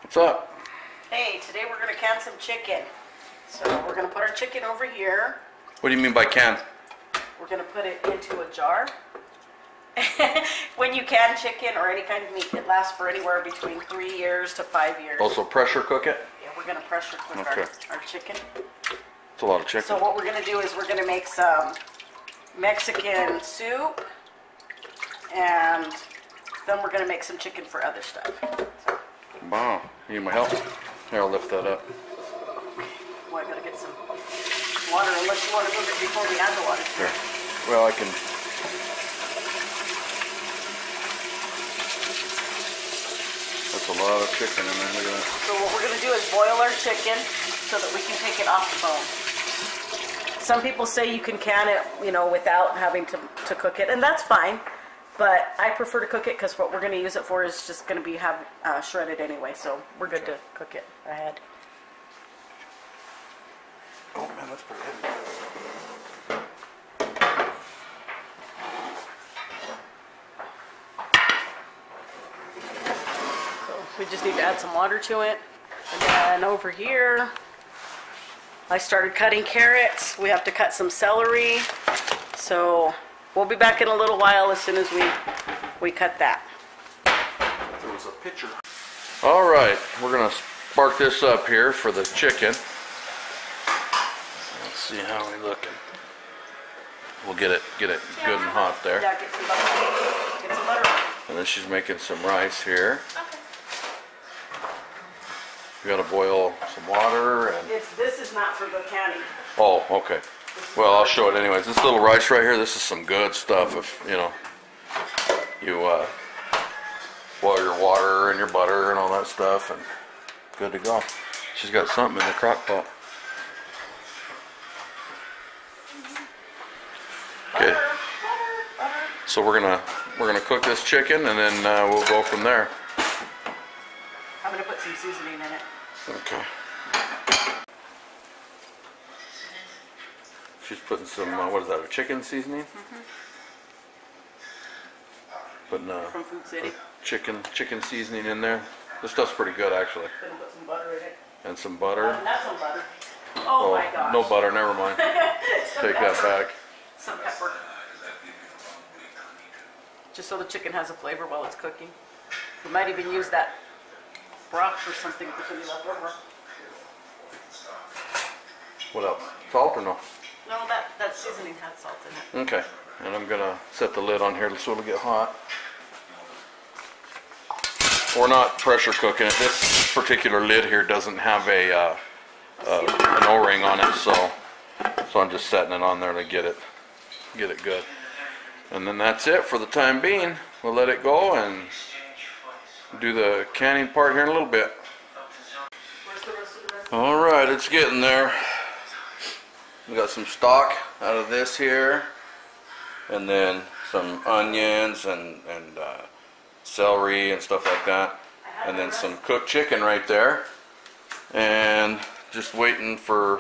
What's up? Hey, today we're going to can some chicken. So we're going to put our chicken over here. What do you mean by can? We're going to put it into a jar. When you can chicken or any kind of meat, it lasts for anywhere between 3 years to 5 years. Also pressure cook it? Yeah, we're going to pressure cook our chicken. It's a lot of chicken. So what we're going to do is we're going to make some Mexican soup, and then we're going to make some chicken for other stuff. So. Wow. You need my help? Here, I'll lift that up. Well, I got to get some water, unless you want to move it before we add the water. Here. Well, I can... That's a lot of chicken in there. Look at that. So what we're going to do is boil our chicken so that we can take it off the bone. Some people say you can can it, without having to cook it, and that's fine. But I prefer to cook it because what we're going to use it for is just going to be shredded anyway. So we're good to cook it ahead. Oh man, that's pretty heavy. We just need to add some water to it. And then over here, I started cutting carrots. We have to cut some celery. So we'll be back in a little while as soon as we cut that. There was a picture. All right, we're gonna spark this up here for the chicken. Let's see how we're looking. We'll get it good and hot there. Yeah, get some butter. Get some butter. And then she's making some rice here. Okay. You gotta boil some water and... This is not for the canning. Oh, okay. Well, I'll show it anyways. This little rice right here, this is some good stuff. If, you boil your water and your butter and all that stuff, and good to go. She's got something in the crock pot. Okay. Butter. So we're gonna cook this chicken, and then we'll go from there. I'm gonna put some seasoning in it. Okay. She's putting some, what is that, a chicken seasoning? Mm-hmm. Putting From Food City. chicken seasoning in there. This stuff's pretty good, actually. Gonna put some butter in it. And some butter. Not some butter. Oh my gosh. No butter, never mind. Take that back. Some pepper. Just so the chicken has a flavor while it's cooking. We might even use that broth or something that can be left over. What else? Salt or no? No, that seasoning had salt in it. Okay. And I'm gonna set the lid on here so it'll get hot. We're not pressure cooking it. This particular lid here doesn't have an O-ring on it, so I'm just setting it on there to get it good. And then that's it for the time being. We'll let it go and do the canning part here in a little bit. All right, it's getting there. We got some stock out of this here, and then some onions and celery and stuff like that, and then some cooked chicken right there, and just waiting for,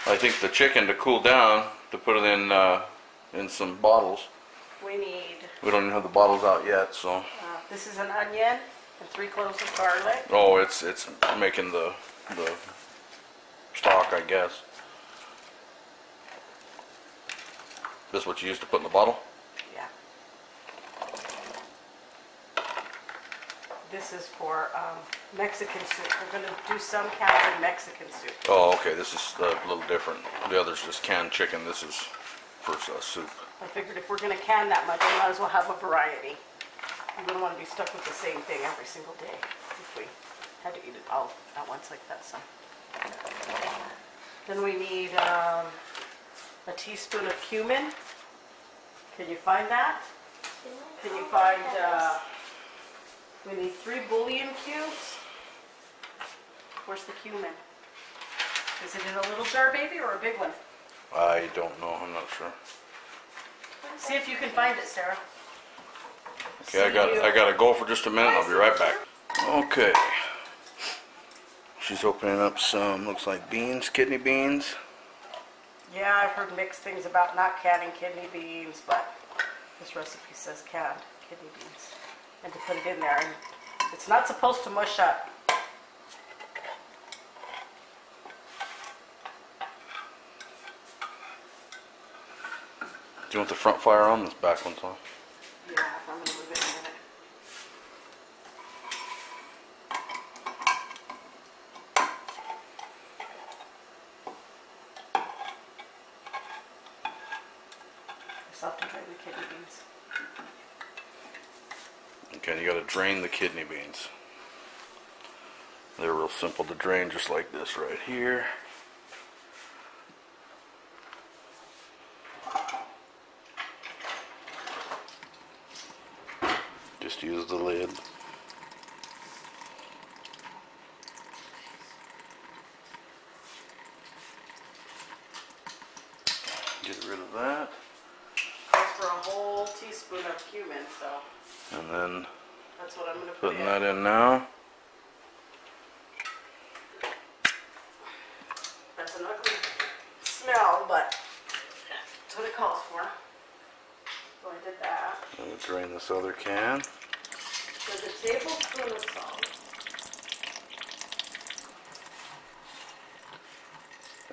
I think, the chicken to cool down to put it in some bottles. We don't even have the bottles out yet, so. This is an onion and 3 cloves of garlic. Oh, it's making the stock, I guess. This is what you used to put in the bottle? Yeah. This is for Mexican soup. We're going to do some canned Mexican soup. Oh, okay. This is a little different. The other's just canned chicken. This is for soup. I figured if we're going to can that much, we might as well have a variety. We wouldn't want to be stuck with the same thing every single day if we had to eat it all at once like that. So. Then we need a teaspoon of cumin. Can you find that? Can you find, we need 3 bouillon cubes. Where's the cumin? Is it in a little jar, baby, or a big one? I don't know. I'm not sure. See if you can find it, Sarah. Okay, I gotta go for just a minute. I'll be right back. Okay. She's opening up some, looks like beans, kidney beans. Yeah, I've heard mixed things about not canning kidney beans, but this recipe says canned kidney beans. And to put it in there, and it's not supposed to mush up. Do you want the front fire on? This back one's on. Yeah, I'm gonna move it in a minute. I still have to drain the kidney beans. Okay, you gotta drain the kidney beans. They're real simple to drain, just like this right here. Just use the lid. Get rid of that. Calls for a whole teaspoon of cumin, so And then that's what I'm gonna put putting in. that in now. That's an ugly smell, but that's what it calls for. So I did that. And drain this other can. There's a tablespoon of salt.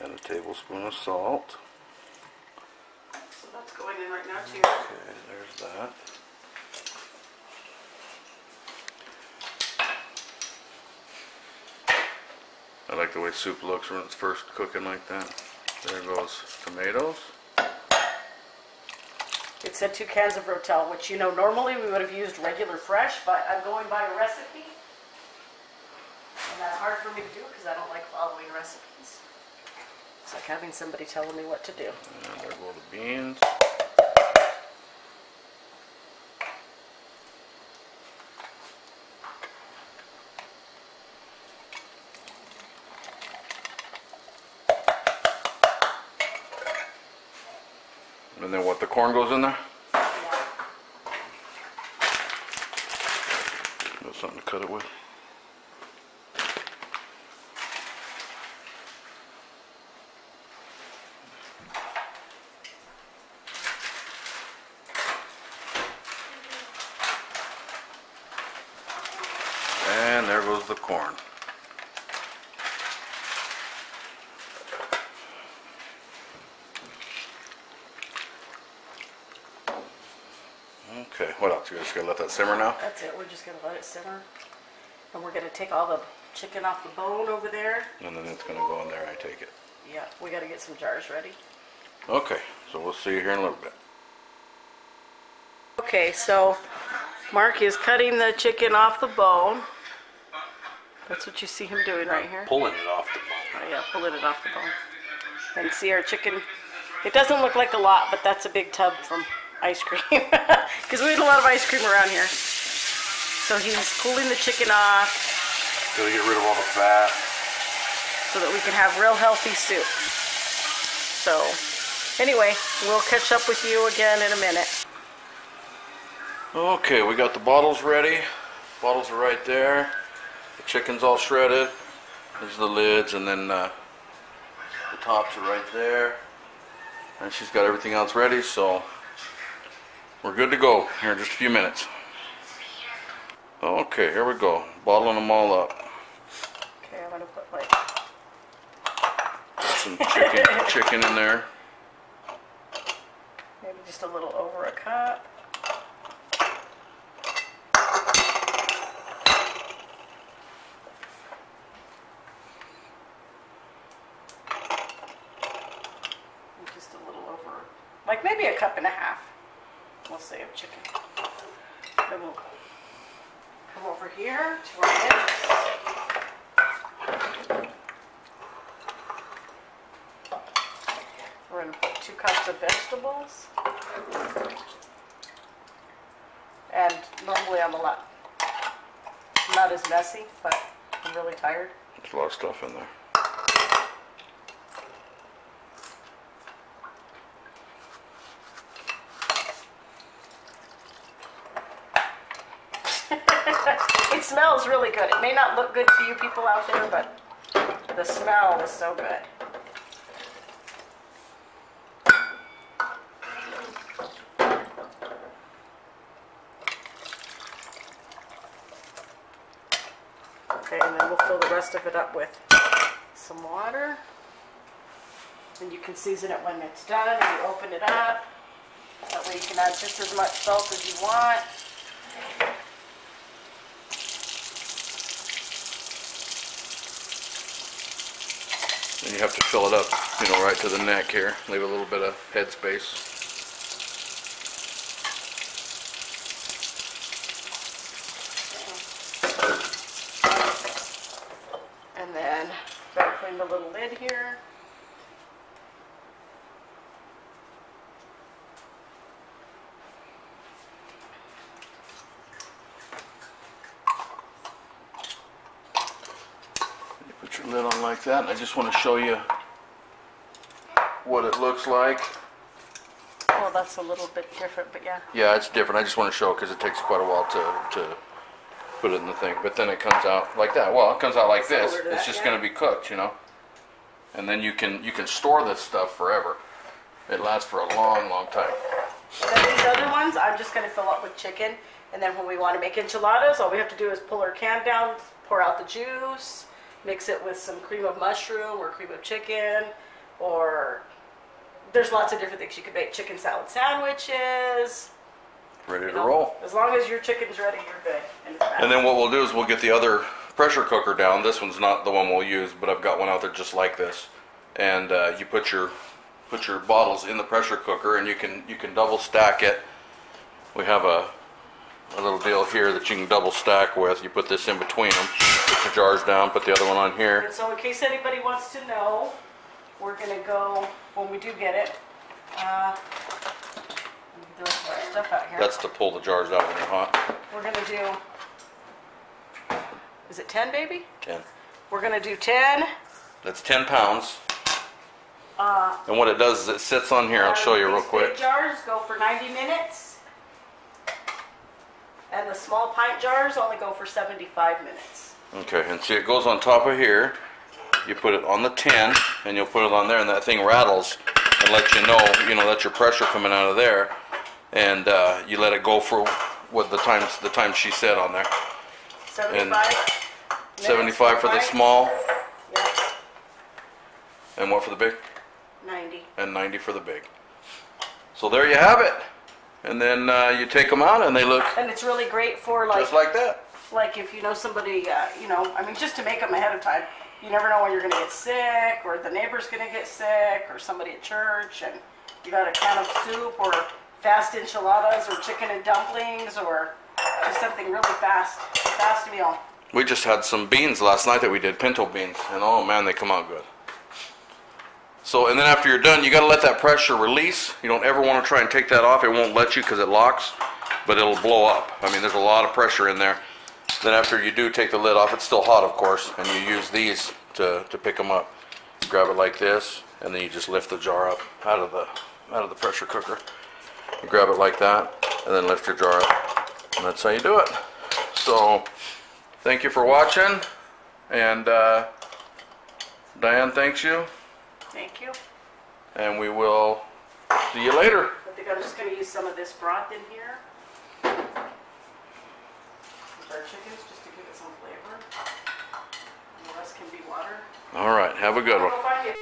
And a tablespoon of salt. So that's going in right now too. Okay, there's that. I like the way soup looks when it's first cooking like that. There goes tomatoes. It said 2 cans of Rotel, which, you know, normally we would have used regular fresh, but I'm going by a recipe. And that's hard for me to do because I don't like following recipes. It's like having somebody telling me what to do. And there go the beans. And then what, the corn goes in there? Yeah. Got something to cut it with. And there goes the corn. Okay, what else? You just gonna let that simmer now? That's it. We're just going to let it simmer. And we're going to take all the chicken off the bone over there. And then it's gonna go in there, I take it. Yeah, we got to get some jars ready. Okay, so we'll see you here in a little bit. Okay, so Mark is cutting the chicken off the bone. That's what you see him doing right here. Pulling it off the bone. Oh yeah, pulling it off the bone. And see our chicken, it doesn't look like a lot, but that's a big tub from ice cream. Because we eat a lot of ice cream around here. So he's pulling the chicken off Gotta get rid of all the fat. so that we can have real healthy soup. So anyway, we'll catch up with you again in a minute. Okay, we got the bottles ready. Bottles are right there. The chicken's all shredded. There's the lids, and then the tops are right there. And she's got everything else ready, so we're good to go here in just a few minutes. Okay, here we go. Bottling them all up. Okay, I'm gonna put like, Some chicken in there. maybe just a little over a cup. Just a little over, like maybe a cup and a half, we'll say, of chicken. Then we'll come over here to our mix. We're going to put 2 cups of vegetables. And normally I'm not as messy, but I'm really tired. There's a lot of stuff in there. It smells really good. It may not look good to you people out there, but the smell is so good. Okay, and then we'll fill the rest of it up with some water. And you can season it when it's done, and you open it up. That way you can add just as much salt as you want. And you have to fill it up, you know, right to the neck here. Leave a little bit of head space. And then gotta clean the little lid here. Put your lid on like that, and I just want to show you what it looks like. Well, that's a little bit different, but yeah. Yeah, it's different. I just want to show it because it takes quite a while to put it in the thing. But then it comes out like that. Well, it comes out like this. Similar to It's that, just yeah. going to be cooked, you know. And then you can store this stuff forever. It lasts for a long, long time. And then these other ones, I'm just gonna fill up with chicken. And then when we want to make enchiladas, all we have to do is pull our can down, pour out the juice, mix it with some cream of mushroom or cream of chicken, or there's lots of different things you could make. Chicken salad sandwiches. Ready You to know, roll. as long as your chicken's ready, you're good. And it's fast. And then what we'll do is we'll get the other pressure cooker down. This one's not the one we'll use, but I've got one out there just like this. And you put your bottles in the pressure cooker, and you can double stack it. We have a little deal here that you can double stack with. You put this in between them, put your jars down, put the other one on here. And so in case anybody wants to know, we're gonna go, when we do get it, let me get the rest of our stuff out here. That's to pull the jars out when they're hot. We're gonna do, is it 10, baby? 10. We're gonna do 10. That's 10 pounds. And what it does is it sits on here. I'll show you real These quick. big jars go for 90 minutes. And the small pint jars only go for 75 minutes. Okay, and see it goes on top of here. You put it on the tin, and you'll put it on there, and that thing rattles and lets you know, that's your pressure coming out of there. And you let it go for what the time she said on there. 75 minutes 75 for the pint. small, Yeah, and what for the big? 90. And 90 for the big. So there you have it. And then you take them out, and they look And it's really great for just like that. like if you know somebody, I mean, just to make them ahead of time. You never know when you're going to get sick, or the neighbor's going to get sick, or somebody at church, and you got a can of soup, or fast enchiladas, or chicken and dumplings, or just something really fast meal. We just had some beans last night that we did, pinto beans, and oh man, they come out good. So, and then after you're done, you got to let that pressure release. You don't ever want to try and take that off. It won't let you because it locks, but it'll blow up. I mean, there's a lot of pressure in there. Then after you do take the lid off, it's still hot, of course, and you use these to pick them up. You grab it like this, and then you just lift the jar up out of the pressure cooker. You grab it like that, and then lift your jar up, and that's how you do it. So, thank you for watching, and Diane thanks you, Thank you. and we will see you later. I think I'm just going to use some of this broth in here. With our chickens, just to give it some flavor. And the rest can be water. All right, have a good one. Go find you.